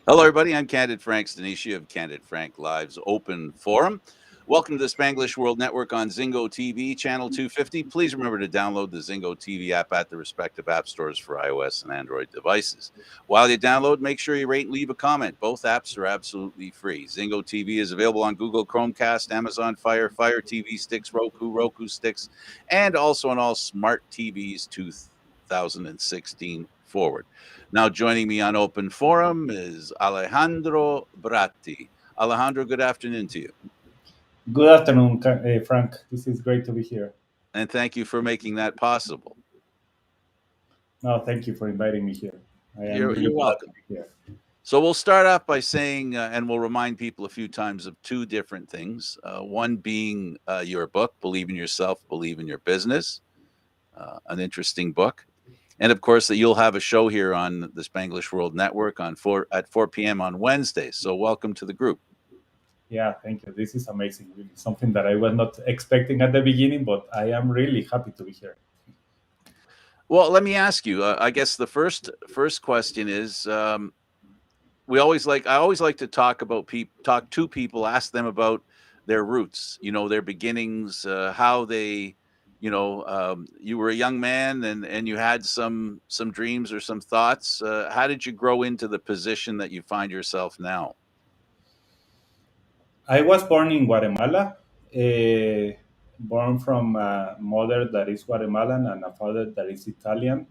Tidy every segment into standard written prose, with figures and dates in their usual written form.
Hello, everybody. I'm Candid Frank Stanishi of Candid Frank Live's Open Forum. Welcome to the Spanglish World Network on Zingo TV, channel 250. Please remember to download the Zingo TV app at the respective app stores for iOS and Android devices. While you download, make sure you rate and leave a comment. Both apps are absolutely free. Zingo TV is available on Google Chromecast, Amazon Fire, Fire TV sticks, Roku sticks, and also on all smart TVs 2016 forward. Now, joining me on Open Forum is Alejandro Bratti. Alejandro, good afternoon to you. Good afternoon, Frank. This is great to be here. And thank you for making that possible. No, thank you for inviting me here. I am You're really glad to welcome. be here. So we'll start off by saying, and we'll remind people a few times of two different things. One being your book, Believe in Yourself, Believe in Your Business, an interesting book. And of course, that you'll have a show here on the Spanglish World Network at 4 p.m. on Wednesday. So welcome to the group. Yeah, thank you. This is amazing. Really, something that I was not expecting at the beginning, but I am really happy to be here. Well, let me ask you. I guess the first question is, I always like to talk to people, ask them about their roots, their beginnings, how they, you were a young man and you had some dreams or some thoughts. How did you grow into the position that you find yourself now? I was born in Guatemala, born from a mother that is Guatemalan and a father that is Italian.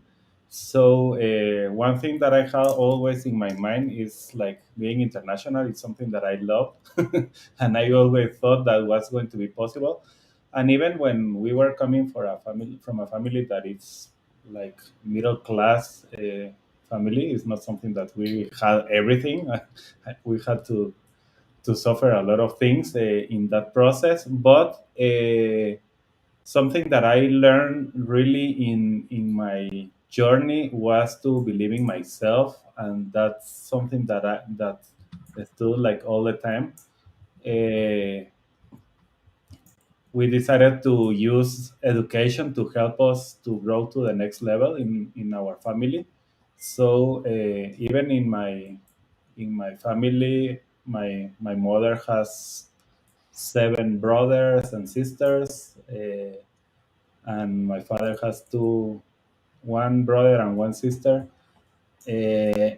So one thing that I have always in my mind is like being international. It's something that I love, and I always thought that was going to be possible. And even when we were coming from a family that is like middle class family, it's not something that we had everything. We had to suffer a lot of things in that process. But something that I learned really in my journey was to believe in myself, and that's something that I do like all the time. Uh, we decided to use education to help us to grow to the next level in our family. So even in my family, my mother has 7 brothers and sisters, and my father has one brother and one sister. Uh,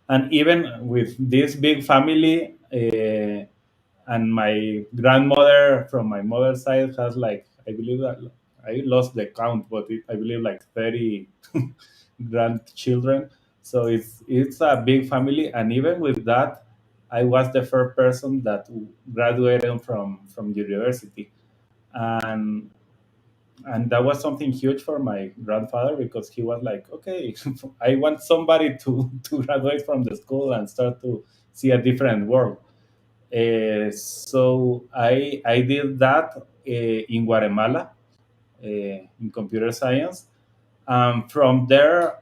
and even with this big family, and my grandmother from my mother's side has like, I believe that I lost the count, but I believe like 30 grandchildren. So it's a big family, and even with that, I was the first person that graduated from university, and and that was something huge for my grandfather because he was like, okay, I want somebody to graduate from the school and start to see a different world. So I did that in Guatemala, in computer science. From there,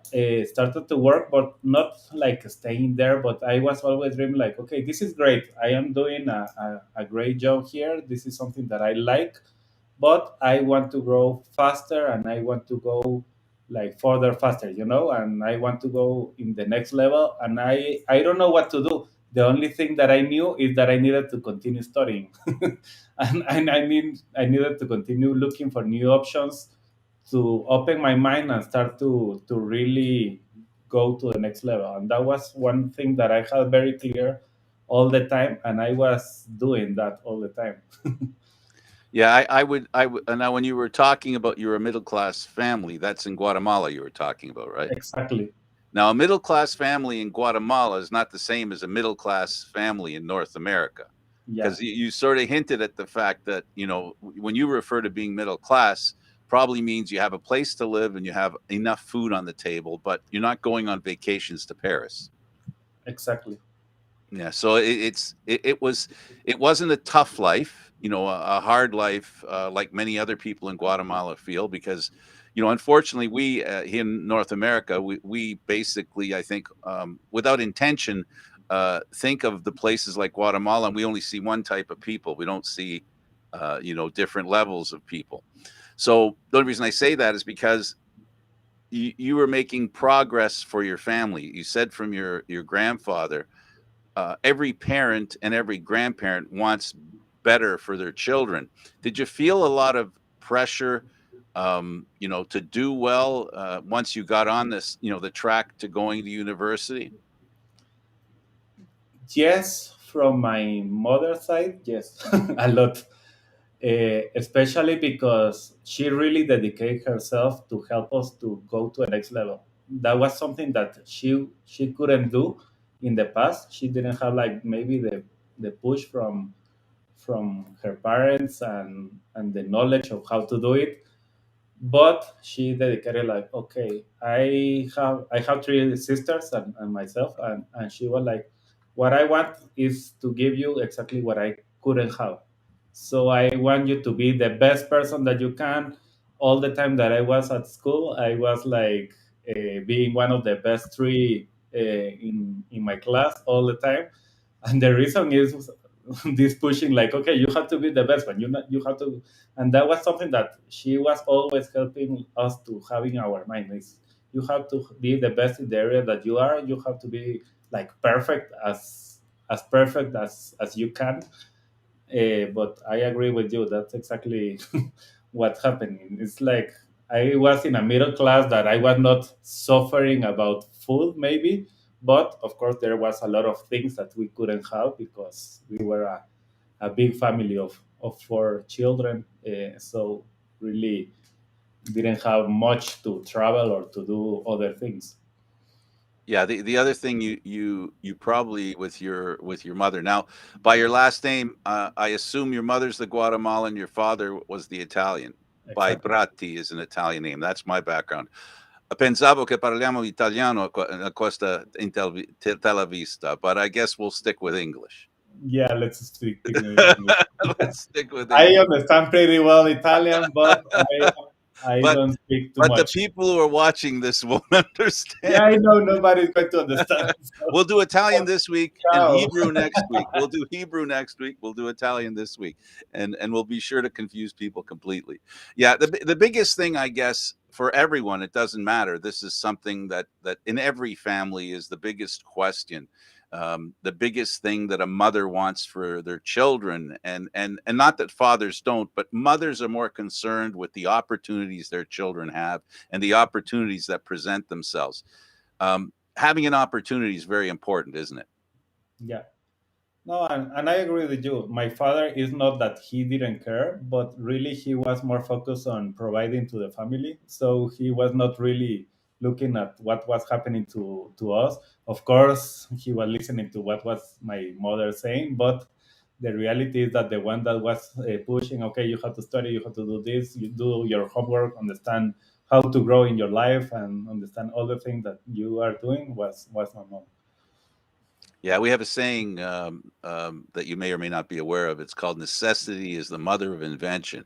started to work, but not like staying there. But I was always dreaming like, okay, this is great. I am doing a great job here. This is something that I like, but I want to grow faster and I want to go like further faster, and I want to go in the next level, and I don't know what to do. The only thing that I knew is that I needed to continue studying. And I needed to continue looking for new options to open my mind and start to really go to the next level. And that was one thing that I had very clear all the time, and I was doing that all the time. Yeah, I would. Now, when you were talking about you're a middle class family, that's in Guatemala you were talking about, right? Exactly. Now, a middle class family in Guatemala is not the same as a middle class family in North America, Yeah. because you sort of hinted at the fact that when you refer to being middle class, probably means you have a place to live and you have enough food on the table, but you're not going on vacations to Paris. Exactly. Yeah, so it wasn't a tough life, a hard life, like many other people in Guatemala feel, because unfortunately we here in North America, we basically, I think, without intention, think of the places like Guatemala and we only see one type of people. We don't see different levels of people. So the only reason I say that is because you were making progress for your family. You said from your grandfather, every parent and every grandparent wants better for their children. Did you feel a lot of pressure, to do well once you got on this, the track to going to university? Yes, from my mother's side, yes, a lot. Especially because she really dedicated herself to help us to go to the next level. That was something that she couldn't do in the past. She didn't have like maybe the push from her parents and the knowledge of how to do it, but she dedicated like, okay, I have three sisters and myself, and she was like, what I want is to give you exactly what I couldn't have. So I want you to be the best person that you can. All the time that I was at school, I was like being one of the best three in my class all the time. And the reason is this pushing like, okay, you have to be the best one, you have to. And that was something that she was always helping us to have in our mind is, you have to be the best in the area that you are. You have to be like perfect, as perfect as you can. But I agree with you. That's exactly what happened. It's like I was in a middle class that I was not suffering about food, maybe, but of course there was a lot of things that we couldn't have because we were a big family of four children. So really didn't have much to travel or to do other things. Yeah, the other thing you probably with your mother. Now, by your last name, I assume your mother's the Guatemalan, your father was the Italian. By Exactly. Bratti is an Italian name. That's my background. Pensavo che parliamo italiano a questa tella vista, but I guess we'll stick with English. Yeah, let's speak English. Let's stick with I English. understand pretty well Italian, but I But don't speak too but the much. people who are watching this won't Yeah, understand. I know nobody's going to understand. So, We'll do Italian this week and ciao. Hebrew next week. We'll do Hebrew next week. We'll do Italian this week, and we'll be sure to confuse people completely. Yeah, the biggest thing, I guess, for everyone, it doesn't matter. This is something that in every family is the biggest question. The biggest thing that a mother wants for their children, and not that fathers don't, but mothers are more concerned with the opportunities their children have and the opportunities that present themselves. Having an opportunity is very important, isn't it? Yeah. No, and I agree with you. My father is not that he didn't care, but really he was more focused on providing to the family. So he was not really looking at what was happening to us. Of course, he was listening to what was my mother saying, but the reality is that the one that was pushing, okay, you have to study, you have to do this, you do your homework, understand how to grow in your life, and understand all the things that you are doing was my mom. Yeah, we have a saying that you may or may not be aware of. It's called "necessity is the mother of invention,"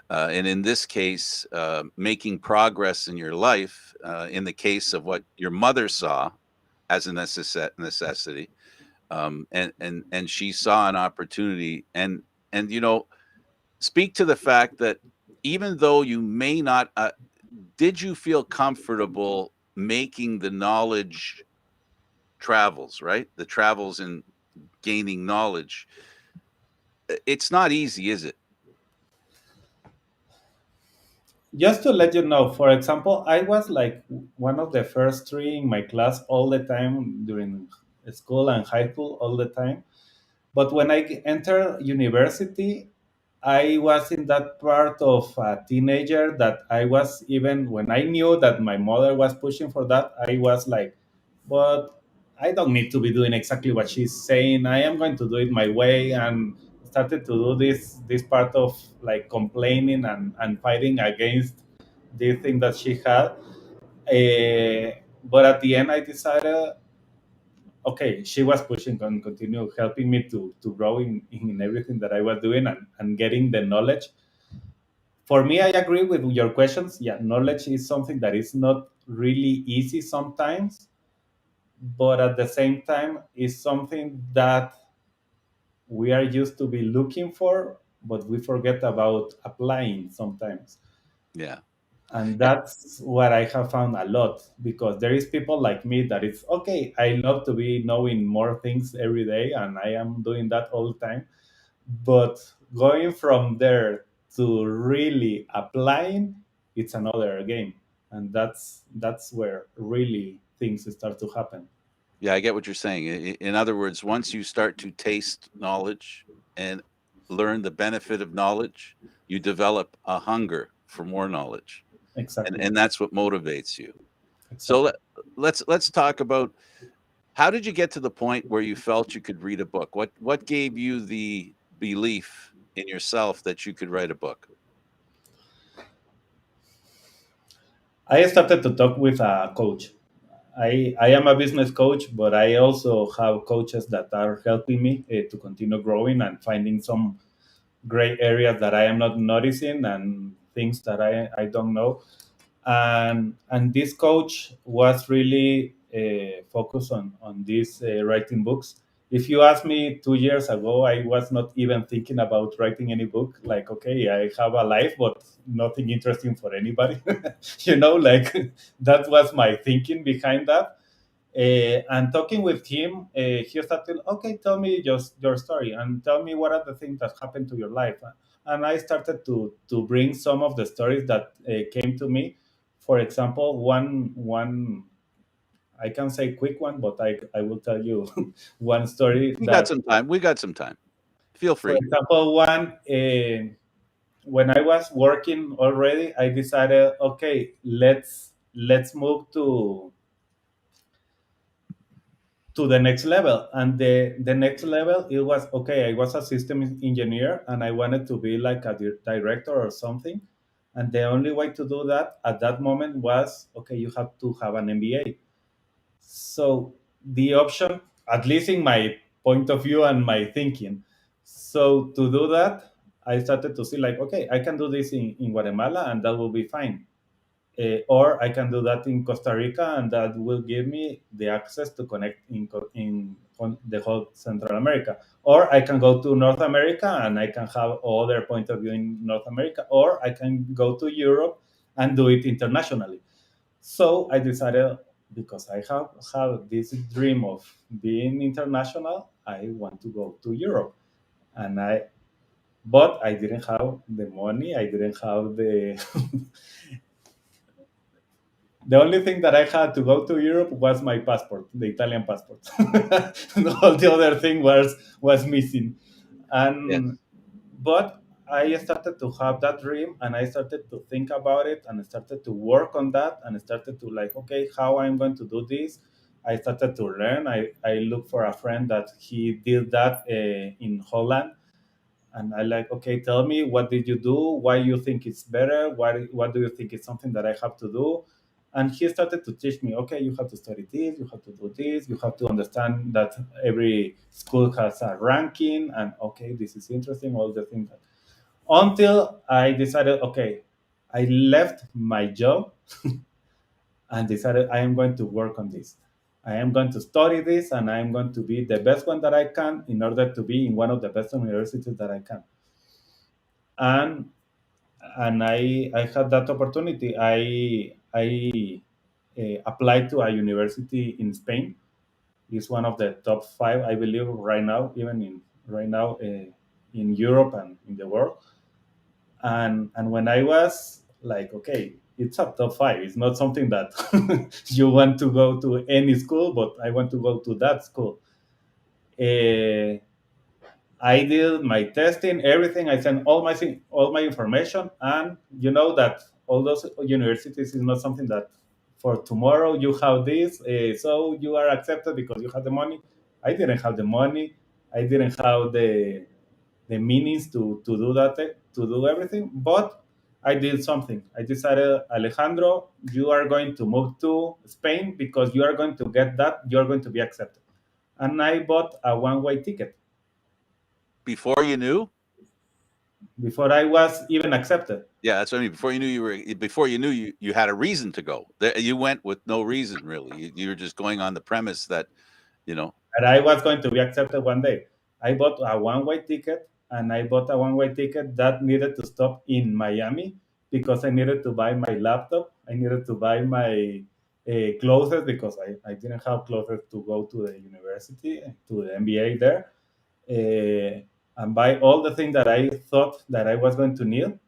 and in this case, making progress in your life, in the case of what your mother saw as a necessity, and she saw an opportunity, and speak to the fact that even though you may not, did you feel comfortable making the knowledge travels, right? The travels in gaining knowledge. It's not easy, is it? Just to let you know, for example, I was like one of the first three in my class all the time during school and high school all the time. But when I entered university, I was in that part of a teenager that I was, even when I knew that my mother was pushing for that, I was like, but I don't need to be doing exactly what she's saying. I am going to do it my way, and started to do this part of like complaining and fighting against this thing that she had. But at the end, I decided, okay, she was pushing and continue helping me to grow in everything that I was doing, and getting the knowledge. For me, I agree with your questions. Yeah, knowledge is something that is not really easy sometimes, but at the same time is something that we are used to be looking for, but we forget about applying sometimes. Yeah. And that's what I have found a lot, because there is people like me that it's okay, I love to be knowing more things every day, and I am doing that all the time. But going from there to really applying, it's another game. And that's where really things start to happen. Yeah, I get what you're saying. In other words, once you start to taste knowledge and learn the benefit of knowledge, you develop a hunger for more knowledge, and Exactly. and that's what motivates you. So Exactly. let's talk about, how did you get to the point where you felt you could read a book? What gave you the belief in yourself that you could write a book? I started to talk with a coach. I am a business coach, but I also have coaches that are helping me to continue growing and finding some gray areas that I am not noticing and things that I don't know. And this coach was really focused on these writing books. If you asked me 2 years ago, I was not even thinking about writing any book. Like, okay, I have a life, but nothing interesting for anybody. Like that was my thinking behind that. And talking with him, he started, okay, tell me just your story and tell me what are the things that happened to your life. And I started to bring some of the stories that came to me. For example, one I can say quick one, but I will tell you one story We got that, some time. We got some time. Feel for free. example, when I was working already, I decided, okay, let's move to the next level. And the next level, it was okay, I was a system engineer and I wanted to be like a director or something. And the only way to do that at that moment was, okay, you have to have an MBA. So the option, at least in my point of view and my thinking, so to do that, I started to see like, okay, I can do this in Guatemala and that will be fine. Or I can do that in Costa Rica, and that will give me the access to connect in on the whole Central America. Or I can go to North America, and I can have other point of view in North America. Or I can go to Europe and do it internationally. So I decided, because I have this dream of being international, I want to go to Europe, and but I didn't have the money. I didn't have the The only thing that I had to go to Europe was my passport, the Italian passport. All the other thing was missing, and Yes. but I started to have that dream, and I started to think about it, and I started to work on that, and I started to like, okay, how I'm going to do this. I started to learn. I looked for a friend that he did that in Holland, and I like, okay, tell me, what did you do? Why you think it's better? What do you think is something that I have to do? And he started to teach me, okay, you have to study this, you have to do this, you have to understand that every school has a ranking, and okay, this is interesting, all the things. Until I decided, okay, I left my job and decided I am going to work on this. I am going to study this, and I am going to be the best one that I can in order to be in one of the best universities that I can. And I had that opportunity. I applied to a university in Spain. It's one of the top five, I believe, right now, even in right now in Europe and in the world. And when I was like, okay, it's a top five. It's not something that you want to go to any school, but I want to go to that school. Uh, I did my testing, everything. I sent all my information, and you know that all those universities is not something that for tomorrow you have this, so you are accepted because you have the money. I didn't have the money. I didn't have the means to do that, to do everything. But I did something. I decided, Alejandro, you are going to move to Spain because you are going to get that. You are going to be accepted. And I bought a one-way ticket Before you knew? before I was even accepted. Yeah, that's what I mean. Before you knew, you had a reason to go. You went with no reason really. You were just going on the premise that, you know, And I was going to be accepted one day. I bought a one-way ticket, and I bought a one-way ticket that needed to stop in Miami because I needed to buy my laptop. I needed to buy my clothes because I didn't have clothes to go to the university, to the MBA there, and buy all the things that I thought that I was going to need.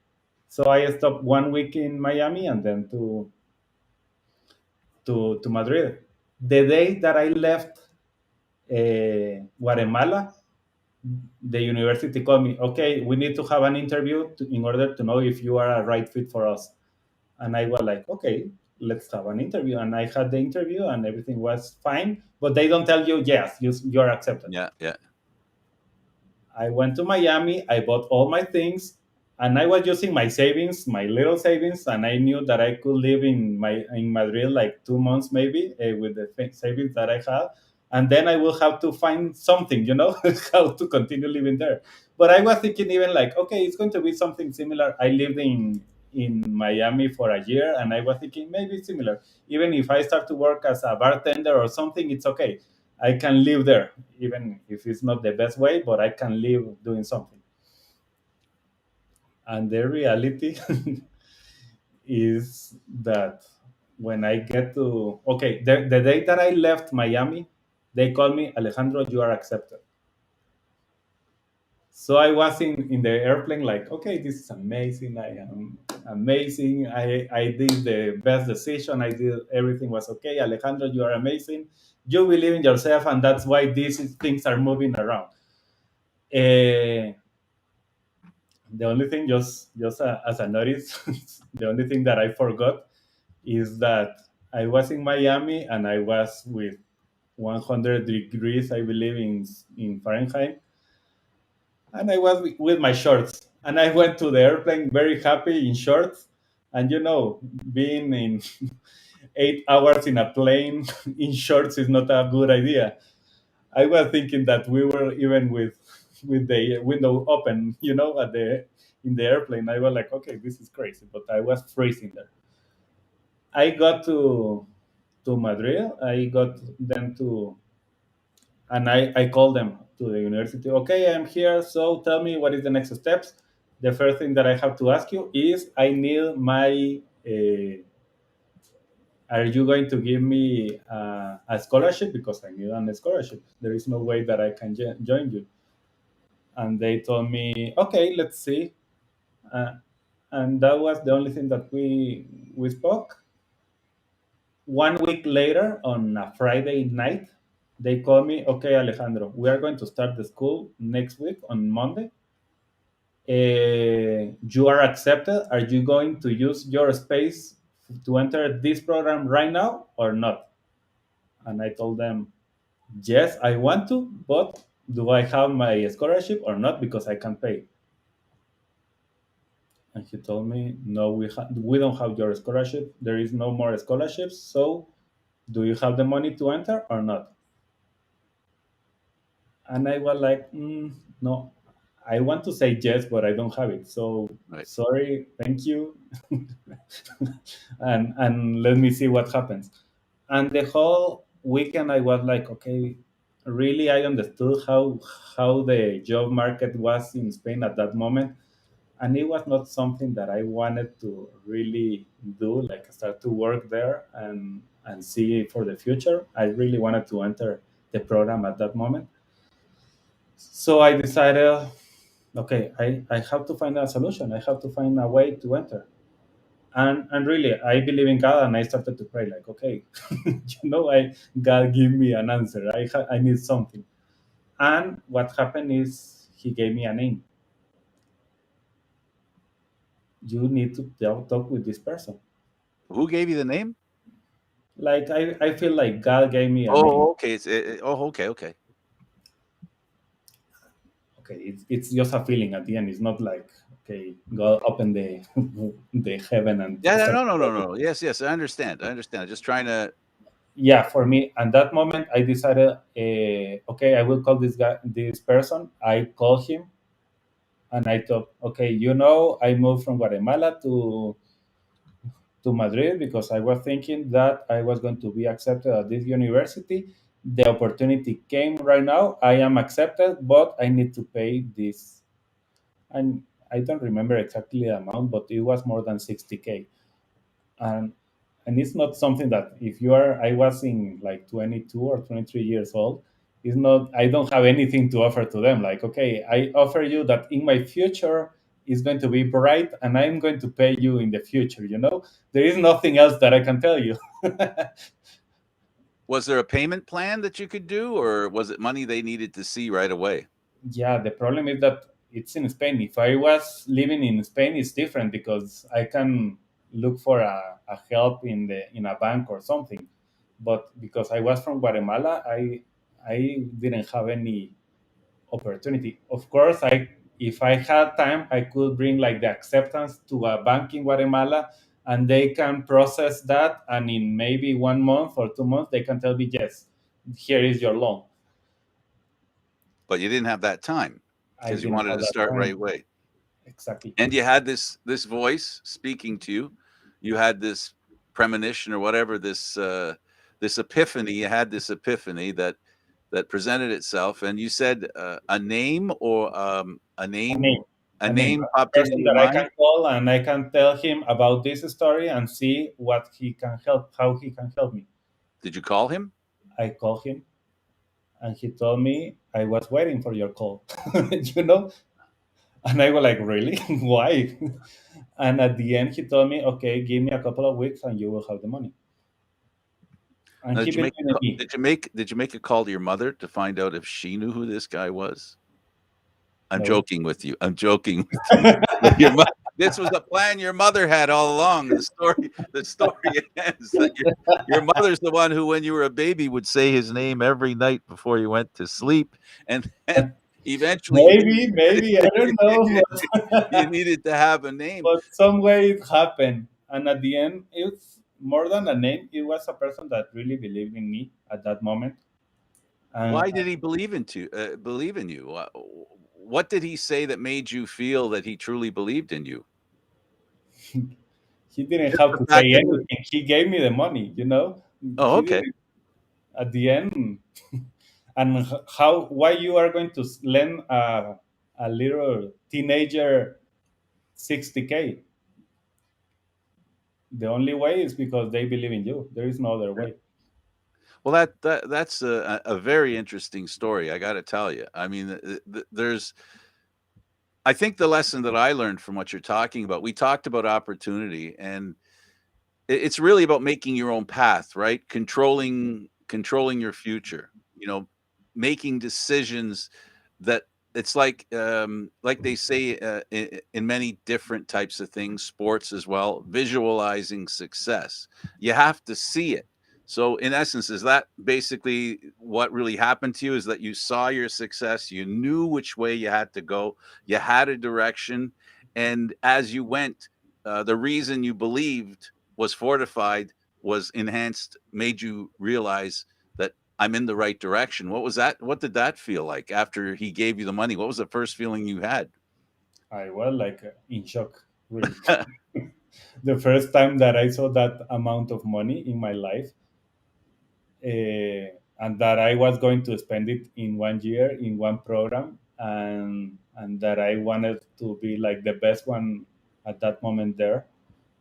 So I stopped 1 week in Miami and then to Madrid. The day that I left Guatemala, the university called me. Okay, we need to have an interview in order to know if you are a right fit for us. And I was like, okay, let's have an interview. And I had the interview, and everything was fine. But they don't tell you, yes, you're accepted. Yeah, yeah, I went to Miami, I bought all my things, and I was using my savings, my little savings, and I knew that I could live in Madrid like 2 months maybe with the savings that I had, and then I will have to find something, how to continue living there. But I was thinking even like, okay, it's going to be something similar. I lived in Miami for a year, and I was thinking maybe similar. Even if I start to work as a bartender or something, it's okay. I can live there, even if it's not the best way, but I can live doing something. And the reality is that when I get to, okay, the day that I left Miami, they called me, Alejandro, you are accepted. So I was in the airplane like, okay, this is amazing. I am amazing. I did the best decision. I did everything was okay. Alejandro, you are amazing. You believe in yourself, and that's why these things are moving around. Uh, the only thing, just as a notice, the only thing that I forgot is that I was in Miami and I was with 100 degrees, I believe, in Fahrenheit, and I was with my shorts. And I went to the airplane very happy in shorts. And being in 8 hours in a plane in shorts is not a good idea. I was thinking that we were even with the window open, at the in the airplane. I was like, okay, this is crazy, but I was freezing there. I got to Madrid. I got them to, and I called them to the university. Okay, I'm here. So tell me what is the next steps. The first thing that I have to ask you is I need my. Are you going to give me a scholarship because I need a scholarship? There is no way that I can join you. And they told me, okay, let's see. Uh, and that was the only thing that we spoke. 1 week later, on a Friday night, they called me, okay, Alejandro, we are going to start the school next week on Monday. You are accepted. Are you going to use your space to enter this program right now or not? And I told them, yes, I want to, but do I have my scholarship or not because I can pay? And he told me, no, we don't have your scholarship. There is no more scholarships. So do you have the money to enter or not? And I was like, no, I want to say yes, but I don't have it. So right. sorry, thank you. And let me see what happens. And the whole weekend I was like, okay, really I understood how the job market was in Spain at that moment. And it was not something that I wanted to really do, like start to work there and see for the future. I really wanted to enter the program at that moment. So I decided, okay, I have to find a solution. I have to find a way to enter. And really, I believe in God, and I started to pray, like, okay, I God give me an answer. I need something. And what happened is He gave me a name. You need to talk with this person. Who gave you the name? Like I feel like God gave me a name. Oh, okay. Okay, okay. Okay, it's just a feeling at the end. It's not like, okay, God opened the the heaven and Yeah, start. no, no, no, no, no. Yes, yes, I understand. I understand. Just trying to. Yeah, for me, at that moment, I decided, okay, I will call this person. I call him, and I thought, okay, I moved from Guatemala to Madrid because I was thinking that I was going to be accepted at this university. The opportunity came right now. I am accepted, but I need to pay this. And I don't remember exactly the amount, but it was more than 60K. And it's not something that if you are, I was in like 22 or 23 years old, it's not, I don't have anything to offer to them. Like, okay, I offer you that in my future is going to be bright and I'm going to pay you in the future, there is nothing else that I can tell you. Was there a payment plan that you could do, or was it money they needed to see right away? Yeah, the problem is that it's in Spain. If I was living in Spain, it's different because I can look for a help in a bank or something. But because I was from Guatemala, I didn't have any opportunity. Of course, I if I had time, I could bring like the acceptance to a bank in Guatemala, and they can process that, and in maybe 1 month or 2 months, they can tell me yes, here is your loan. But you didn't have that time I because you didn't wanted have to that start right time away. exactly. And you had this voice speaking to you. You had this premonition or whatever, this epiphany. You had this epiphany that presented itself, and you said a name or A name, a a name, name a popped into person your that I mind. can call and I can tell him about this story and see what he can help, how he can help me. Did you call him? I called him and he told me I was waiting for your call, you know? And I was like, really? Why? And at the end, he told me, okay, give me a couple of weeks and you will have the money. And Now, he believed in me. did you make a call to your mother to find out if she knew who this guy was? I'm No. joking with you. I'm joking with you. Your mo This was a plan your mother had all along. The story ends that your mother's the one who, when you were a baby, would say his name every night before you went to sleep, and eventually Maybe, I don't know, you needed to have a name. but some way it happened. And at the end, it's more than a name. It was a person that really believed in me at that moment. And Why did he believe in you? What did he say that made you feel that he truly believed in you? he didn't Just have the to say fact that anything. He gave me the money. Oh, He okay. didn't at the end. And why you are going to lend a little teenager 60K? The only way is because they believe in you. There is no other way. Well, that's a very interesting story, I gotta tell you. I mean, there's I think the lesson that I learned from what you're talking about, we talked about opportunity, and it's really about making your own path, right? Controlling your future, making decisions that it's like they say in many different types of things, sports as well, visualizing success. You have to see it. So, in essence, is that basically what really happened to you? Is that you saw your success, you knew which way you had to go, you had a direction, and as you went, the reason you believed was fortified, was enhanced, made you realize that I'm in the right direction. What was that? What did that feel like after he gave you the money? What was the first feeling you had? I was like in shock, really. The first time that I saw that amount of money in my life, and that I was going to spend it in 1 year in one program, and that I wanted to be like the best one at that moment there.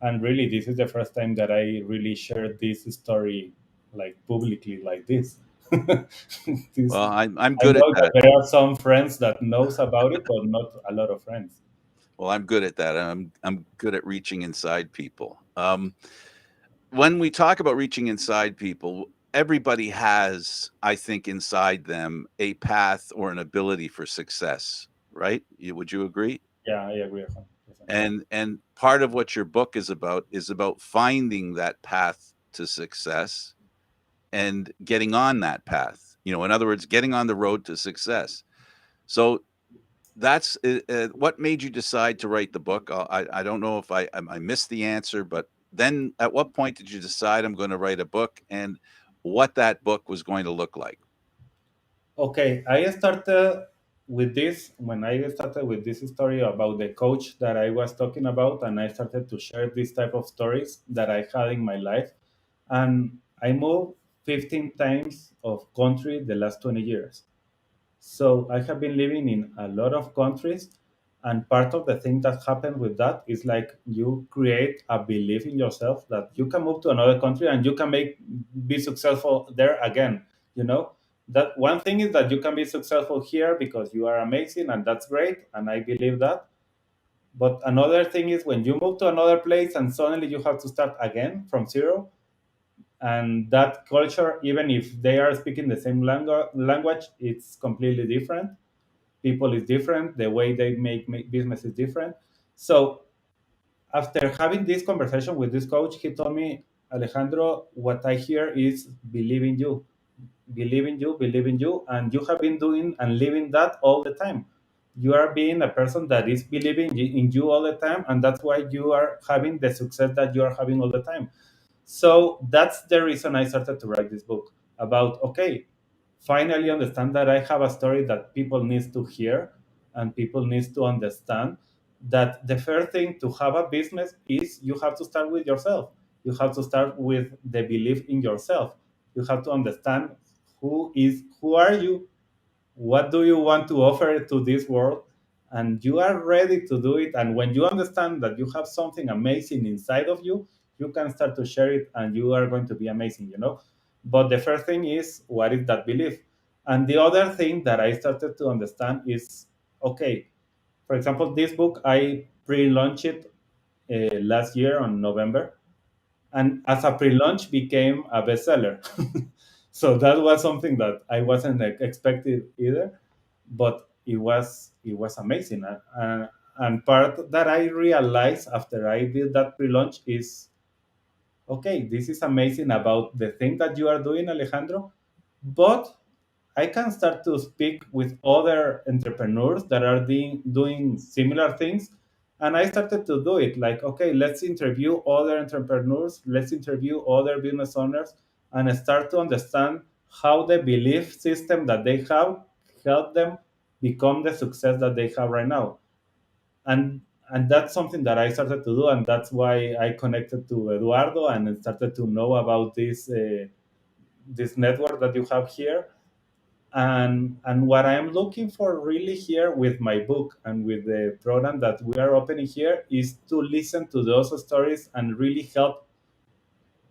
And really, this is the first time that I really shared this story like publicly like this. This Well, I'm I good at know that that. there are some friends that knows about it, but not a lot of friends. Well, I'm good at that. I'm good at reaching inside people. When we talk about reaching inside people, everybody has, I think, inside them a path or an ability for success, right? Would you agree? Yeah, I agree 100%. And part of what your book is about finding that path to success and getting on that path. In other words, getting on the road to success. So that's what made you decide to write the book. I don't know if I missed the answer, but then at what point did you decide I'm going to write a book, and what that book was going to look like? Okay, I started with this when I started with this story about the coach that I was talking about, and I started to share this type of stories that I had in my life. And I moved 15 times of country the last 20 years. So I have been living in a lot of countries, And part of the thing that happened with that is like you create a belief in yourself that you can move to another country and you can be successful there again. You know, that one thing is that you can be successful here because you are amazing and that's great, and I believe that. But another thing is when you move to another place and suddenly you have to start again from zero, and that culture, even if they are speaking the same language, it's completely different. People is different, the way they make business is different. So after having this conversation with this coach, he told me, Alejandro, what I hear is believe in you, believe in you, believe in you, and you have been doing and living that all the time. You are being a person that is believing in you all the time, and that's why you are having the success that you are having all the time. So that's the reason I started to write this book about, okay, finally understand that I have a story that people needs to hear and people needs to understand that the first thing to have a business is you have to start with yourself. You have to start with the belief in yourself. You have to understand who are you, what do you want to offer to this world, and you are ready to do it. And when you understand that you have something amazing inside of you, you can start to share it and you are going to be amazing, you know. But the first thing is, what is that belief? And the other thing that I started to understand is, okay, for example, this book I pre-launched it last year on November, and as a pre-launch became a bestseller. So that was something that I wasn't expected either, but it was amazing. And part that I realized after I did that pre-launch is, okay, this is amazing about the thing that you are doing, Alejandro, but I can start to speak with other entrepreneurs that are doing similar things. And I started to do it like, okay, let's interview other entrepreneurs, let's interview other business owners, and start to understand how the belief system that they have helped them become the success that they have right now. And that's something that I started to do, and that's why I connected to Eduardo and started to know about this network that you have here. And what I'm looking for really here with my book and with the program that we are opening here is to listen to those stories and really help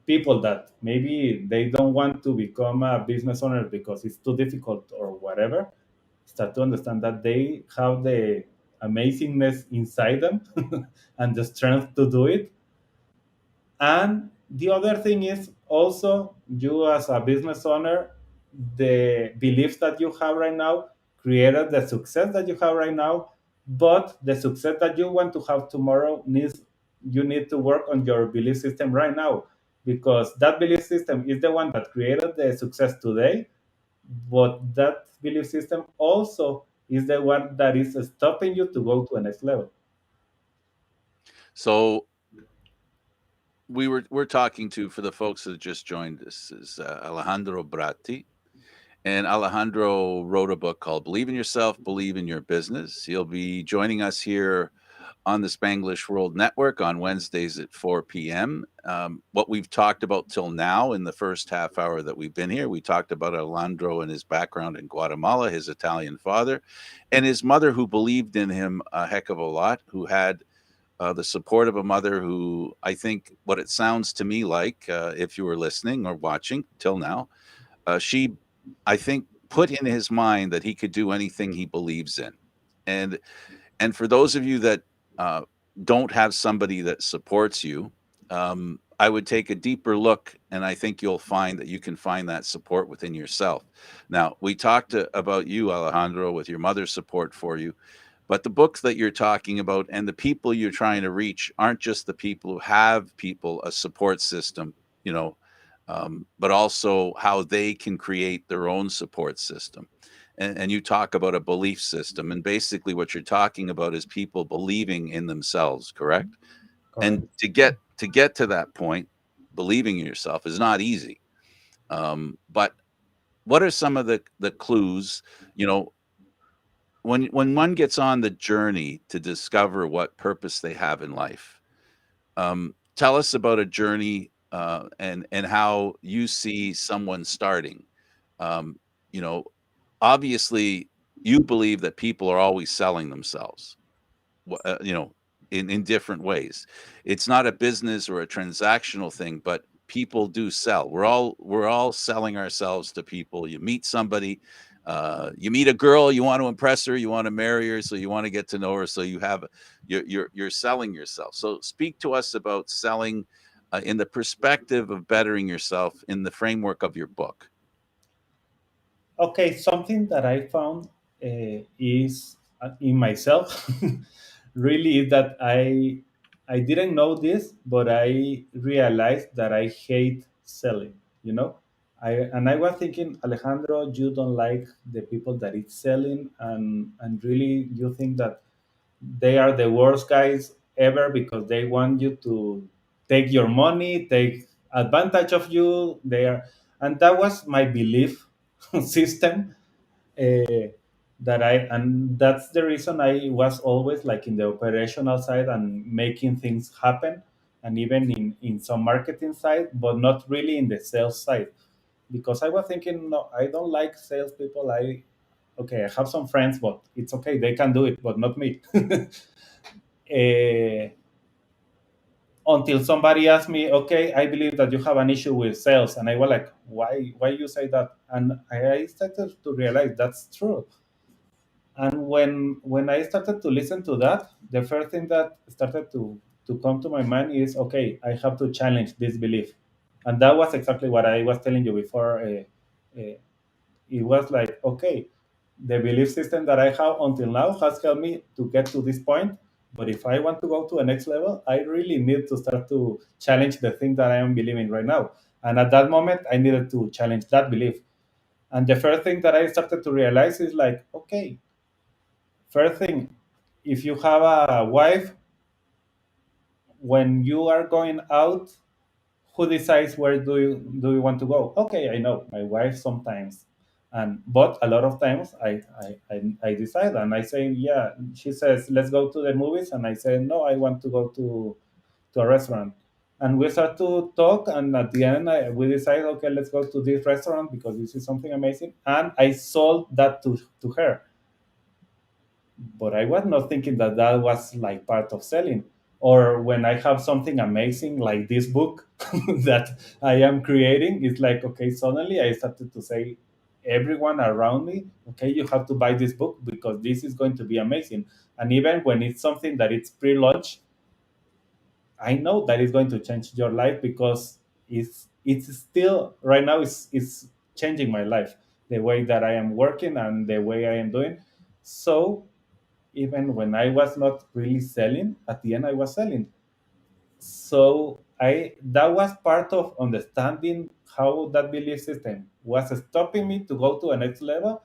people that maybe they don't want to become a business owner because it's too difficult or whatever, start to understand that they have the amazingness inside them and the strength to do it. And the other thing is also, you as a business owner, the beliefs that you have right now created the success that you have right now, but the success that you want to have tomorrow needs, you need to work on your belief system right now, because that belief system is the one that created the success today, but that belief system also is the one that is stopping you to go to the next level. So we're talking to, for the folks that just joined us, is Alejandro Bratti. And Alejandro wrote a book called Believe in Yourself, Believe in Your Business. He'll be joining us here on the Spanglish World Network on Wednesdays at 4 p.m. What we've talked about till now in the first half hour that we've been here, we talked about Alejandro and his background in Guatemala, his Italian father, and his mother, who believed in him a heck of a lot, who had the support of a mother who, I think, what it sounds to me like, if you were listening or watching till now, she, I think, put in his mind that he could do anything he believes in. And for those of you that uh, don't have somebody that supports you, I would take a deeper look, and I think you'll find that you can find that support within yourself. Now, we talked about you, Alejandro, with your mother's support for you, but the books that you're talking about and the people you're trying to reach aren't just the people who have people, a support system, you know, but also how they can create their own support system. And you talk about a belief system, and basically what you're talking about is people believing in themselves, correct? And Correct. to get to that point, believing in yourself is not easy. But what are some of the clues, you know, when one gets on the journey to discover what purpose they have in life? Tell us about a journey, and how you see someone starting. Um, you know, obviously, you believe that people are always selling themselves. you know, in different ways. It's not a business or a transactional thing, but people do sell. We're all selling ourselves to people. You meet somebody, you meet a girl, you want to impress her, you want to marry her, so you want to get to know her, so you're selling yourself. So speak to us about selling in the perspective of bettering yourself in the framework of your book. Okay, something that I found is in myself really is that I didn't know this, but I realized that I hate selling. You know, I was thinking, Alejandro, you don't like the people that it's selling, and really you think that they are the worst guys ever because they want you to take your money, take advantage of you. They are, and that was my belief system. That I and that's the reason I was always like in the operational side and making things happen, and even in some marketing side, but not really in the sales side, because I was thinking, no, I don't like salespeople. I Okay, I have some friends, but it's okay, they can do it, but not me. Eh, until somebody asked me, okay, I believe that you have an issue with sales, and I was like, why you say that? And I started to realize that's true. And when I started to listen to that, the first thing that started to come to my mind is, okay, I have to challenge this belief. And that was exactly what I was telling you before. It was like, okay, the belief system that I have until now has helped me to get to this point. But if I want to go to a next level, I really need to start to challenge the thing that I am believing right now. And at that moment, I needed to challenge that belief. And the first thing that I started to realize is like, okay, first thing, if you have a wife, when you are going out, who decides where do you want to go? Okay, I know my wife sometimes, and but a lot of times I decide, and I say, yeah. She says, let's go to the movies, and I say, no, I want to go to a restaurant. And we start to talk, and at the end we decide, okay, let's go to this restaurant because this is something amazing, and I sold that to her. But I was not thinking that that was like part of selling. Or when I have something amazing like this book that I am creating, it's like, okay, suddenly I started to say everyone around me, okay, you have to buy this book because this is going to be amazing. And even when it's something that it's pre-launch, I know that it's going to change your life because it's still right now it's changing my life, the way that I am working and the way I am doing. So even when I was not really selling, at the end I was selling. So I that was part of understanding how that belief system was stopping me to go to a next level,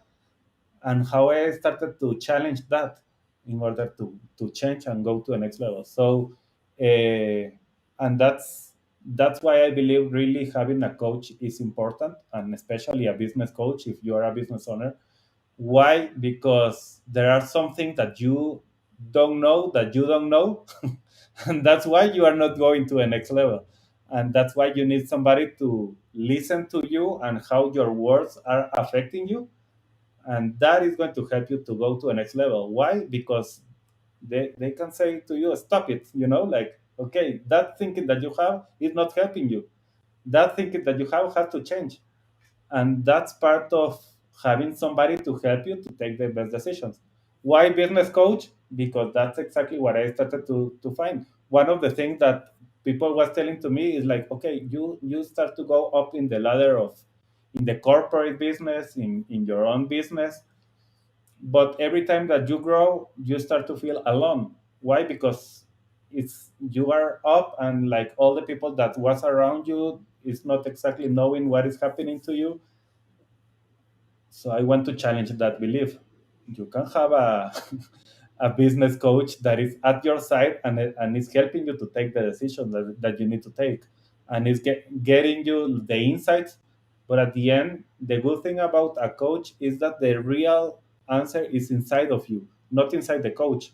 and how I started to challenge that in order to change and go to the next level. So and that's why I believe really having a coach is important, and especially a business coach if you are a business owner. Why? Because there are some things that you don't know that you don't know, and that's why you are not going to a next level. And that's why you need somebody to listen to you and how your words are affecting you, and that is going to help you to go to a next level. Why? Because they can say to you, stop it, like, okay, that thinking that you have is not helping you. That thinking that you have has to change, and that's part of having somebody to help you to take the best decisions. Why business coach? Because that's exactly what I started to find. One of the things that people was telling to me is like, okay, you start to go up in the ladder of in the corporate business, in your own business, but every time that you grow you start to feel alone. Why? Because it's you are up, and like all the people that was around you is not exactly knowing what is happening to you. So I want to challenge that belief. You can have a a business coach that is at your side, and is helping you to take the decision that you need to take, and is getting you the insights. But at the end, the good thing about a coach is that the real answer is inside of you, not inside the coach.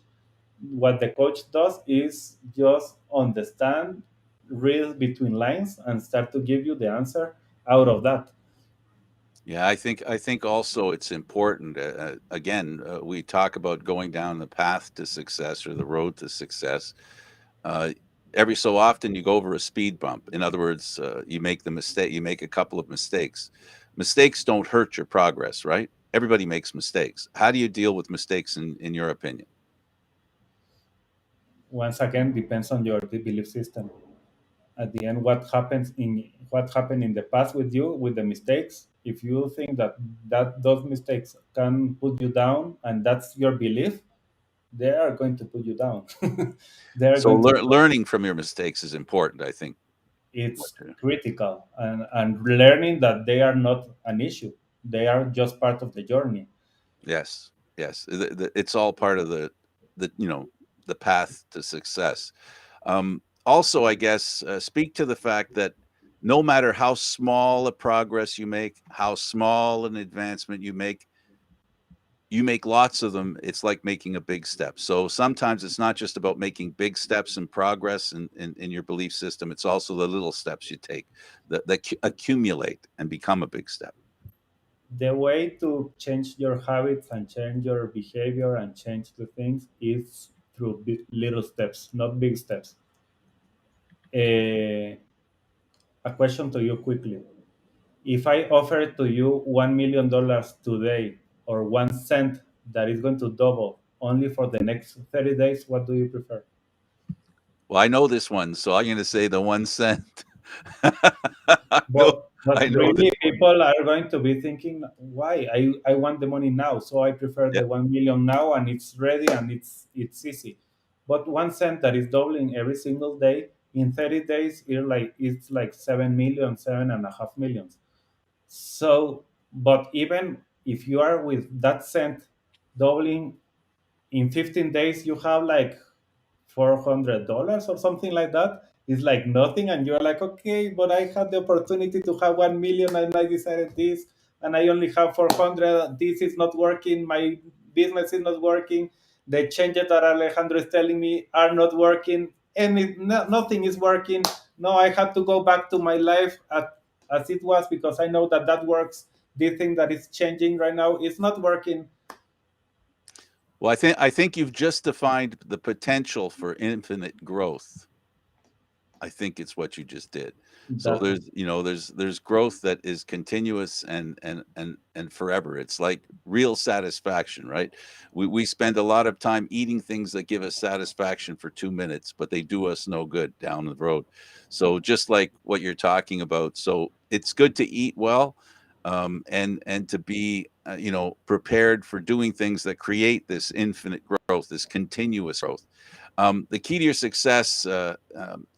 What the coach does is just understand, read between lines, and start to give you the answer out of that. Yeah, I think also it's important. Again, we talk about going down the path to success or the road to success. Uh, every so often, you go over a speed bump. In other words, you make the mistake. You make a couple of mistakes. Mistakes don't hurt your progress, right? Everybody makes mistakes. How do you deal with mistakes, in your opinion? Once again, depends on your belief system. At the end, what happened in the past with you with the mistakes, if you think that those mistakes can put you down and that's your belief, they are going to put you down. They are So going to learning from your mistakes is important. I think. What It's to- critical, and learning that they are not an issue, they are just part of the journey. Yes, yes. It's all part of the path to success. Also, I guess, speak to the fact that no matter how small a progress you make, how small an advancement you make lots of them. It's like making a big step. So sometimes it's not just about making big steps and progress in your belief system. It's also the little steps you take that accumulate and become a big step. The way to change your habits and change your behavior and change the things is through little steps, not big steps. A, a question to you quickly. If I offer to you $1 million today, or 1 cent that is going to double only for the next 30 days, what do you prefer? Well, I know this one, so I'm going to say the 1 cent. I know, But I know this really, one. people are going to be thinking, why? I want the money now, so I prefer Yeah. the 1 million now, and it's ready and it's easy. But 1 cent that is doubling every single day in 30 days, it's like 7 million, 7.5 million. So, but even if you are with that cent doubling in 15 days, you have like $400 or something like that. It's like nothing, and you're like, okay, but I had the opportunity to have 1 million, and I decided this, and I only have 400. This is not working. My business is not working. The changes that Alejandro is telling me are not working, and nothing is working. No, I have to go back to my life as it was, because I know that works. This thing that is changing right now is not working. Well, I think you've just defined the potential for infinite growth. I think it's what you just did. So That there's growth that is continuous and forever. It's like real satisfaction, right? We spend a lot of time eating things that give us satisfaction for 2 minutes, but they do us no good down the road. So just like what you're talking about, so it's good to eat well, and to be prepared for doing things that create this infinite growth, this continuous growth. The key to your success,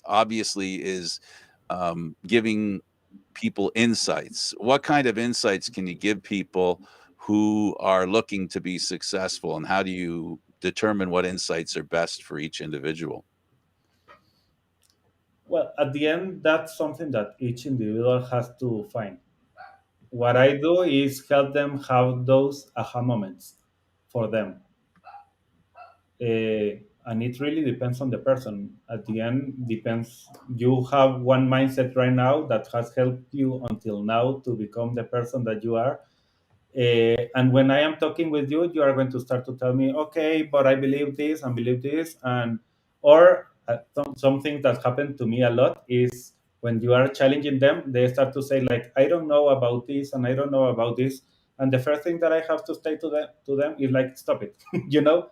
obviously, is giving people insights. What kind of insights can you give people who are looking to be successful, and how do you determine what insights are best for each individual? Well, at the end, that's something that each individual has to find. What I do is help them have those aha moments for them. And it really depends on the person. At the end, depends. You have one mindset right now that has helped you until now to become the person that you are. And when I am talking with you, you are going to start to tell me, okay, but I believe this and believe this. And or something that happened to me a lot is when you are challenging them, they start to say like, I don't know about this and I don't know about this. And the first thing that I have to say to them is like, stop it. You know,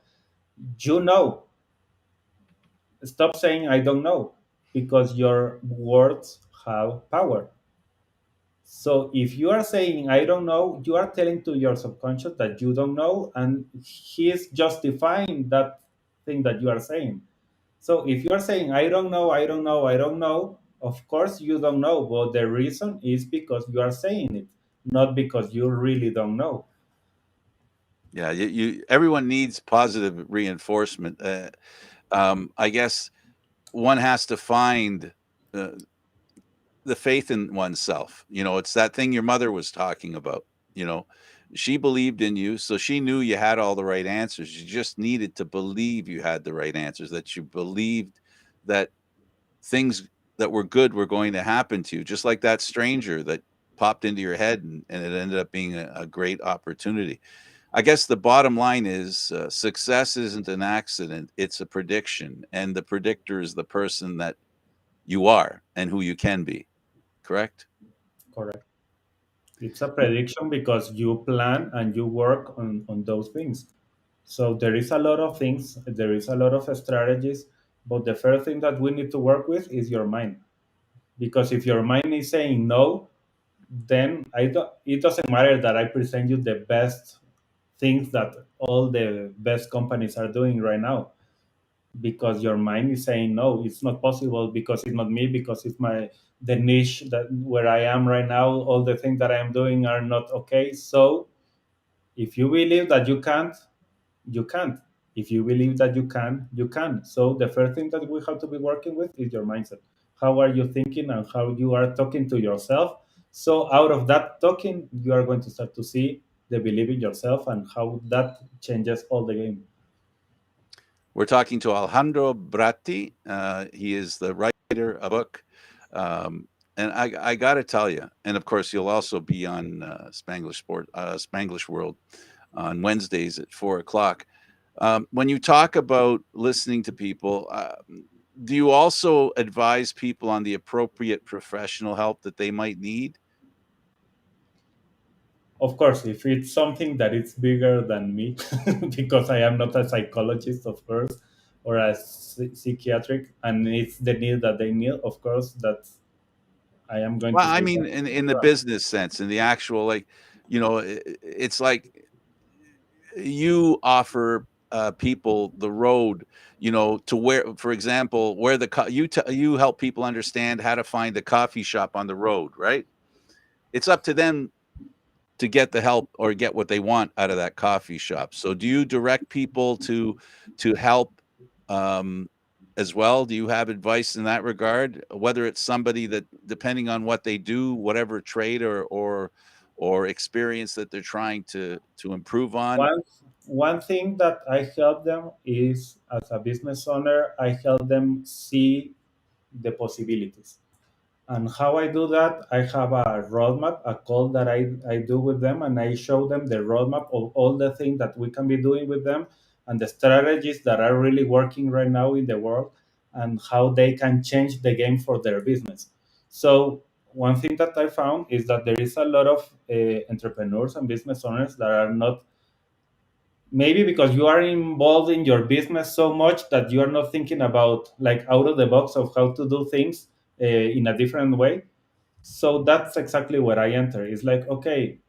stop saying I don't know, because your words have power. So if you are saying I don't know, you are telling to your subconscious that you don't know, and he is justifying that thing that you are saying. So if you are saying I don't know, I don't know, I don't know, of course you don't know, but the reason is because you are saying it, not because you really don't know. Yeah, everyone needs positive reinforcement. I guess one has to find uh, the faith in oneself. It's that thing your mother was talking about. You know, she believed in you, so she knew you had all the right answers. You just needed to believe you had the right answers, that you believed that things that were good were going to happen to you, just like that stranger that popped into your head, and it ended up being a great opportunity. I guess the bottom line is success isn't an accident, it's a prediction. And the predictor is the person that you are and who you can be. Correct? Correct. It's a prediction because you plan and you work on those things. So there is a lot of things, there is a lot of strategies, but the first thing that we need to work with is your mind. Because if your mind is saying no, then it doesn't matter that I present you the best things that all the best companies are doing right now, because your mind is saying no, it's not possible, because it's not me, because it's my the niche that where I am right now, all the things that I am doing are not okay. So if you believe that you can't, you can't. If you believe that you can, you can. So the first thing that we have to be working with is your mindset. How are you thinking and how you are talking to yourself? So out of that talking, you are going to start to see the belief in yourself and how that changes all the game. We're talking to Alejandro Bratti. He is the writer of a book. And I got to tell you, and of course, you'll also be on Spanglish World on Wednesdays at 4 o'clock. When you talk about listening to people, do you also advise people on the appropriate professional help that they might need? Of course, if it's something that is bigger than me, because I am not a psychologist, of course, or a psychiatric, and it's the need that they need, of course, that I am going Well, to I give mean, them. in the business sense, in the actual, like, it's like you offer people the road, to where, for example, where you help people understand how to find a coffee shop on the road, right? It's up to them to get the help or get what they want out of that coffee shop. So do you direct people to help um, as well? Do you have advice in that regard? Whether it's somebody that, depending on what they do, whatever trade or experience that they're trying to improve on. One one thing that I help them is, as a business owner, I help them see the possibilities. And how I do that, I have a roadmap, a call that I do with them, and I show them the roadmap of all the things that we can be doing with them and the strategies that are really working right now in the world and how they can change the game for their business. So, one thing that I found is that there is a lot of entrepreneurs and business owners that are not, maybe because you are involved in your business so much that you are not thinking about like out of the box of how to do things in a different way. So that's exactly where I enter. It's like, okay,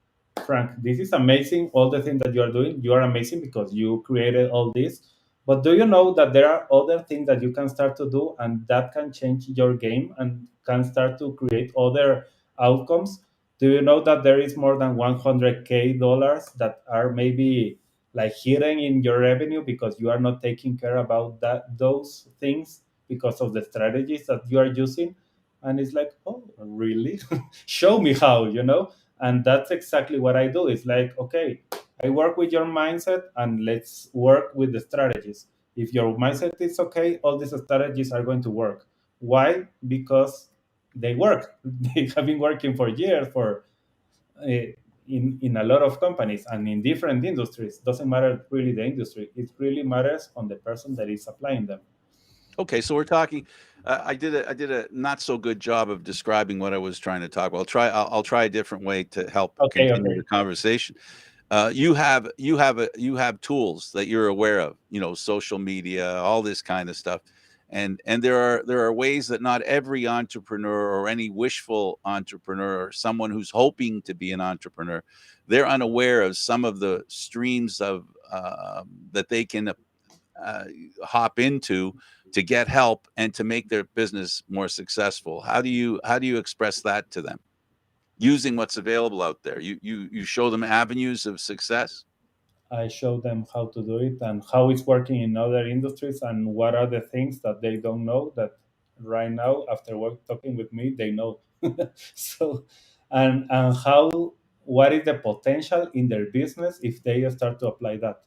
Frank, this is amazing. All the things that you are doing, you are amazing because you created all this. But do you know that there are other things that you can start to do and that can change your game and can start to create other outcomes? Do you know that there is more than 100K dollars that are maybe like hidden in your revenue because you are not taking care about those things because of the strategies that you are using? And it's like, oh, really? Show me how, and that's exactly what I do. It's like, okay, I work with your mindset and let's work with the strategies. If your mindset is okay, all these strategies are going to work. Why? Because they work. They have been working for years for in a lot of companies and in different industries. Doesn't matter really the industry, it really matters on the person that is applying them. Okay, so we're talking. I did a not so good job of describing what I was trying to talk about. I'll try a different way to help Okay, continue okay. the conversation. You have tools that you're aware of, social media, all this kind of stuff, and there are ways that not every entrepreneur or any wishful entrepreneur or someone who's hoping to be an entrepreneur, they're unaware of some of the streams of that they can uh, hop into to get help and to make their business more successful. How do you express that to them using what's available out there? You show them avenues of success. I show them how to do it and how it's working in other industries and what are the things that they don't know that right now after talking with me they know. So, and how, what is the potential in their business if they start to apply that.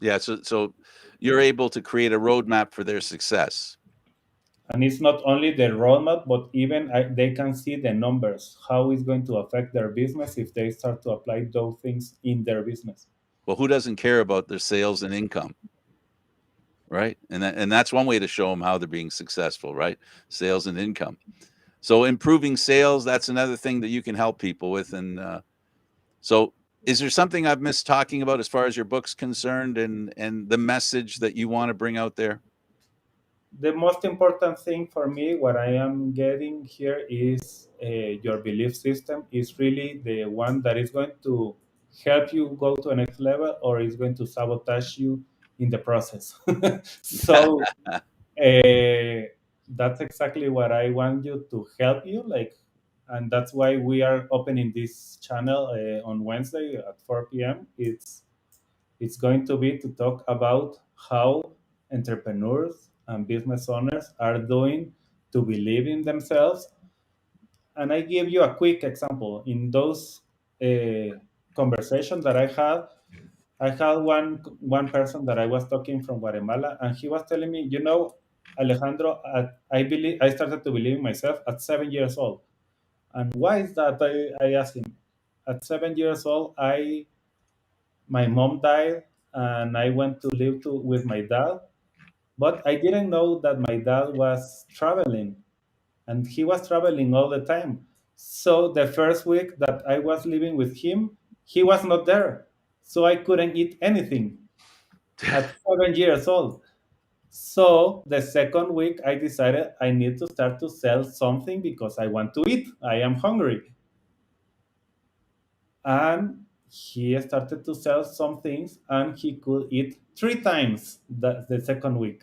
Yeah, so you're able to create a roadmap for their success. And it's not only the roadmap, but even they can see the numbers, how it's going to affect their business if they start to apply those things in their business. Well, who doesn't care about their sales and income, right? And that's one way to show them how they're being successful, right? Sales and income. So improving sales, that's another thing that you can help people with. And so, is there something I've missed talking about as far as your book's concerned, and the message that you want to bring out there? The most important thing for me, what I am getting here, is your belief system is really the one that is going to help you go to a next level, or is going to sabotage you in the process. So that's exactly what I want you to help you, like, and that's why we are opening this channel on Wednesday at 4 p.m. It's going to be to talk about how entrepreneurs and business owners are doing to believe in themselves. And I give you a quick example. In those conversations that I had one person that I was talking from Guatemala, and he was telling me, Alejandro, I started to believe in myself at 7 years old. And why is that? I asked him. At 7 years old, I my mom died, and I went to live with my dad. But I didn't know that my dad was traveling, and he was traveling all the time. So the first week that I was living with him, he was not there. So I couldn't eat anything at 7 years old. So the second week, I decided I need to start to sell something because I want to eat. I am hungry. And he started to sell some things, and he could eat 3 times the second week.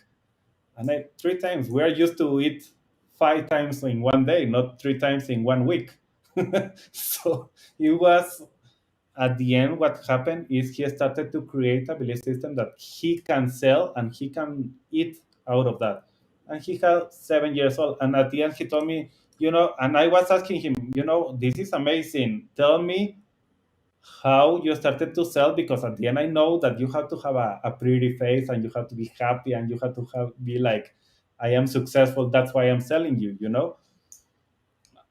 And 3 times, we're used to eat 5 times in one day, not 3 times in one week. So it was, at the end, what happened is he started to create a belief system that he can sell and he can eat out of that. And he had 7 years old. And at the end, he told me, and I was asking him, this is amazing. Tell me how you started to sell, because at the end I know that you have to have a pretty face, and you have to be happy, and you have to be like, I am successful, that's why I'm selling you.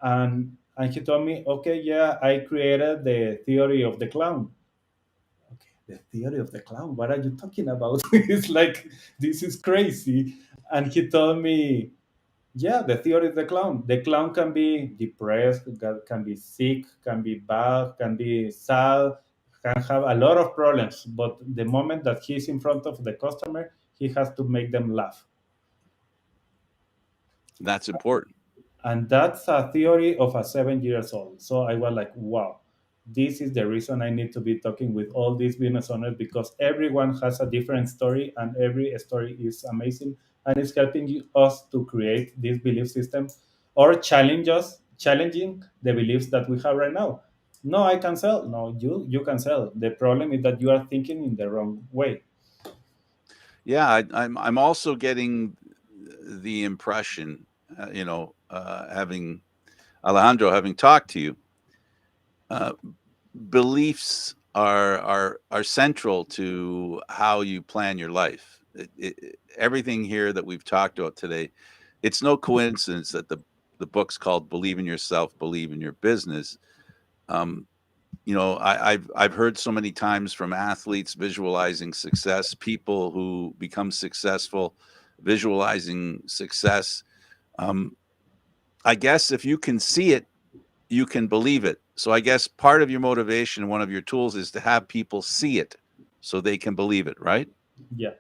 And he told me, okay, yeah, I created the theory of the clown. Okay, the theory of the clown, what are you talking about? It's like, this is crazy. And he told me, yeah, the theory of the clown. The clown can be depressed, can be sick, can be bad, can be sad, can have a lot of problems. But the moment that he's in front of the customer, he has to make them laugh. That's important. And that's a theory of a 7 years old. So I was like, wow, this is the reason I need to be talking with all these business owners, because everyone has a different story, and every story is amazing, and it's helping us to create this belief system, or challenging the beliefs that we have right now. No, I can sell. No, you can sell. The problem is that you are thinking in the wrong way. Yeah, I'm also getting the impression, having Alejandro, having talked to you, uh, beliefs are central to how you plan your life. Everything here that we've talked about today, it's no coincidence that the book's called "Believe in Yourself, Believe in Your Business." Um, I've heard so many times from athletes visualizing success, people who become successful, visualizing success. Um, I guess if you can see it, you can believe it. So I guess part of your motivation, one of your tools, is to have people see it so they can believe it, right? Yeah,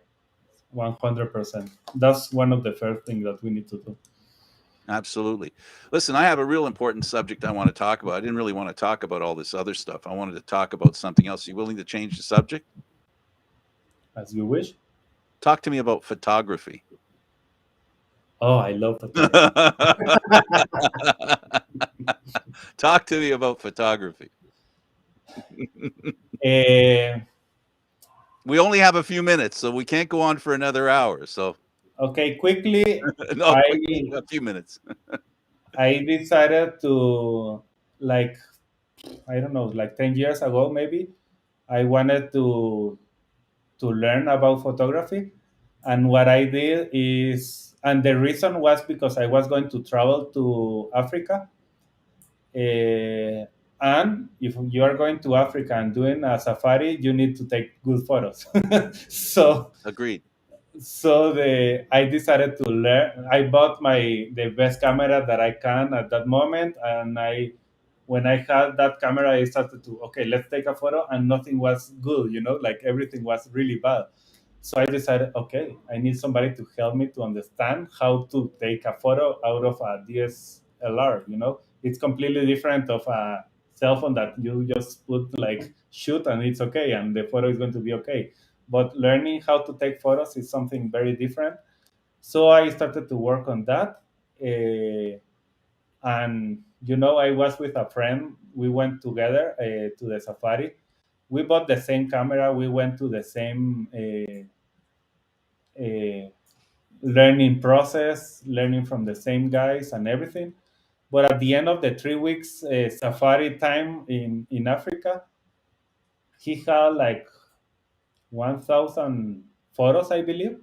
100%. That's one of the first things that we need to do. Absolutely. Listen, I have a real important subject I want to talk about. I didn't really want to talk about all this other stuff. I wanted to talk about something else. You willing to change the subject? As you wish. Talk to me about photography. Oh, I love photography. Talk to me about photography. Uh, We only have a few minutes, so we can't go on for another hour. So, okay, quickly, no, I quickly, a few minutes. I decided to, like, I don't know, like 10 years ago maybe, I wanted to learn about photography, And what I did is, and the reason was because I was going to travel to Africa. And if you are going to Africa and doing a safari, you need to take good photos. so Agreed. I decided to learn. I bought the best camera that I can at that moment, and I when I had that camera, I started to, okay, let's take a photo, and nothing was good, like everything was really bad. So I decided, okay, I need somebody to help me to understand how to take a photo out of a DSLR. It's completely different of a cell phone that you just put like shoot and it's okay, and the photo is going to be okay. But learning how to take photos is something very different. So I started to work on that. And I was with a friend. We went together to the safari. We bought the same camera. We went to the same uh, learning process, learning from the same guys and everything. But at the end of the 3 weeks safari time in Africa, he had like 1,000 photos, I believe,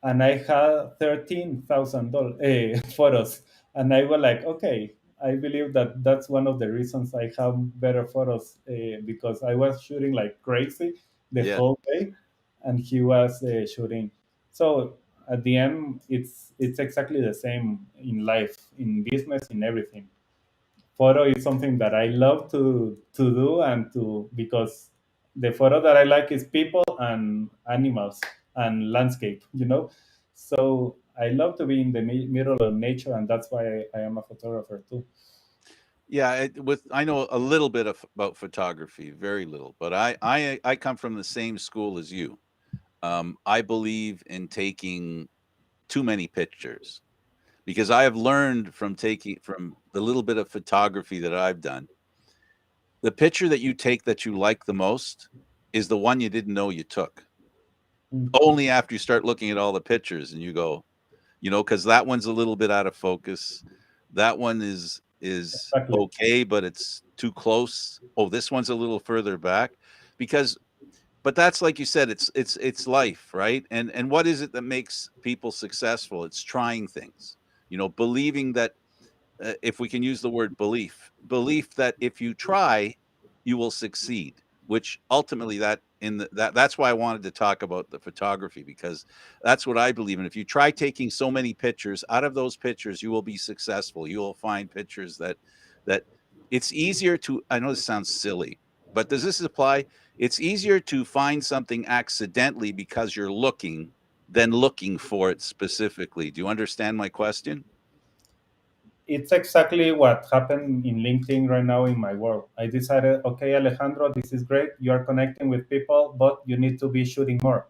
and I had $13,000 photos, and I was like, okay, I believe that that's one of the reasons I have better photos, because I was shooting like crazy the Yeah. whole day, and he was shooting. So at the end, it's exactly the same in life, in business, in everything. Photo is something that I love to do, and to because the photo that I like is people and animals and landscape. So I love to be in the middle of nature, and that's why I am a photographer too. Yeah, I know a little bit about photography, very little, but I come from the same school as you. I believe in taking too many pictures because I have learned from the little bit of photography that I've done. The picture that you take that you like the most is the one you didn't know you took. Mm, Only after you start looking at all the pictures and you go, because that one's a little bit out of focus. That one is exactly. okay, but it's too close. Oh, this one's a little further back because but that's like you said, it's life, right? And what is it that makes people successful? It's trying things. Believing that if we can use the word belief that if you try, you will succeed. Which ultimately, that's why I wanted to talk about the photography because that's what I believe in. If you try taking so many pictures, out of those pictures, you will be successful. You will find pictures that it's easier to. I know this sounds silly, but does this apply? It's easier to find something accidentally because you're looking than looking for it specifically. Do you understand my question? It's exactly what happened in LinkedIn right now in my work. I decided, okay, Alejandro, this is great. You are connecting with people, but you need to be shooting more,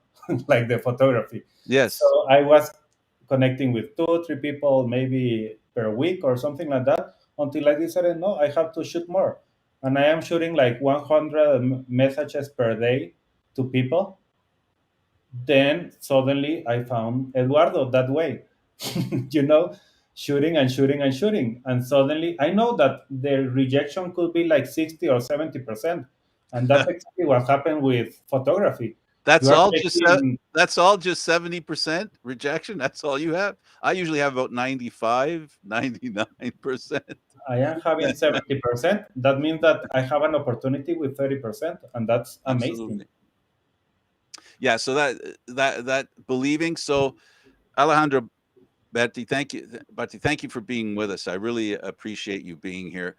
like the photography. So Yes. I was connecting with 2 3 people, maybe per week or something like that, until I decided, no, I have to shoot more. And I am shooting like 100 messages per day to people. Then suddenly I found Eduardo that way, you know, shooting and shooting and shooting. And suddenly I know that the rejection could be like 60 or 70%. And that's exactly what happened with photography. You That's are all just taking, that's all just 70% rejection? That's all you have? I usually have about 95, 99%. I am having 70%. That means that I have an opportunity with 30%. And that's amazing. Absolutely. Yeah, so that believing. So Alejandro Berti, thank you for being with us. I really appreciate you being here.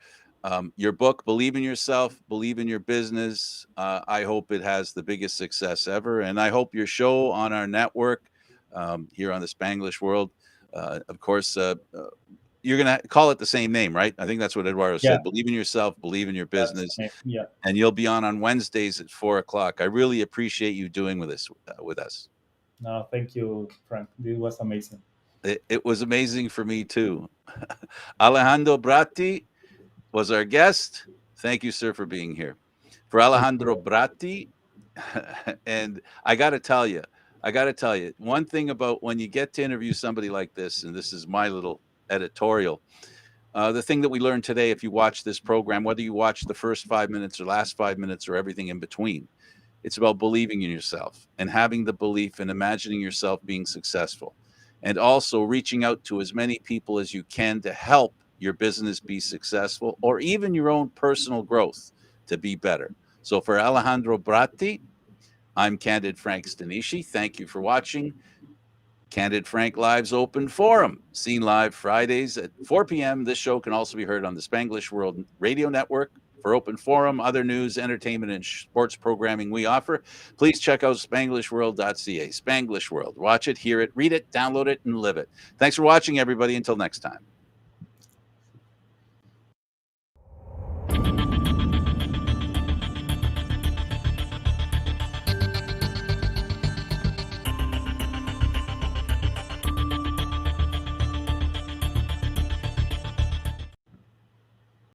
Your book, Believe in Yourself, Believe in Your Business. I hope it has the biggest success ever. And I hope your show on our network here on the Spanglish World, of course, you're going to call it the same name, right? I think that's what Eduardo Yeah, said. Believe in yourself, believe in your that's business, me. Yeah. and you'll be on Wednesdays at 4 o'clock. I really appreciate you doing with us. No, thank you, Frank. This was amazing. It was amazing for me too. Alejandro Bratti was our guest. Thank you, sir, for being here. For Thank Alejandro you. Bratti, and I got to tell you, one thing about when you get to interview somebody like this, and this is my little editorial, the thing that we learned today, if you watch this program, whether you watch the first 5 minutes or last 5 minutes or everything in between, It's about believing in yourself and having the belief and imagining yourself being successful, and also reaching out to as many people as you can to help your business be successful, or even your own personal growth to be better. So for Alejandro Bratti, I'm Candid Frank Stanishi. Thank you for watching Candid Frank Live's Open Forum, seen live Fridays at 4 p.m. This show can also be heard on the Spanglish World Radio Network. For Open Forum, other news, entertainment, and sports programming we offer, please check out spanglishworld.ca. Spanglish World. Watch it, hear it, read it, download it, and live it. Thanks for watching, everybody. Until next time.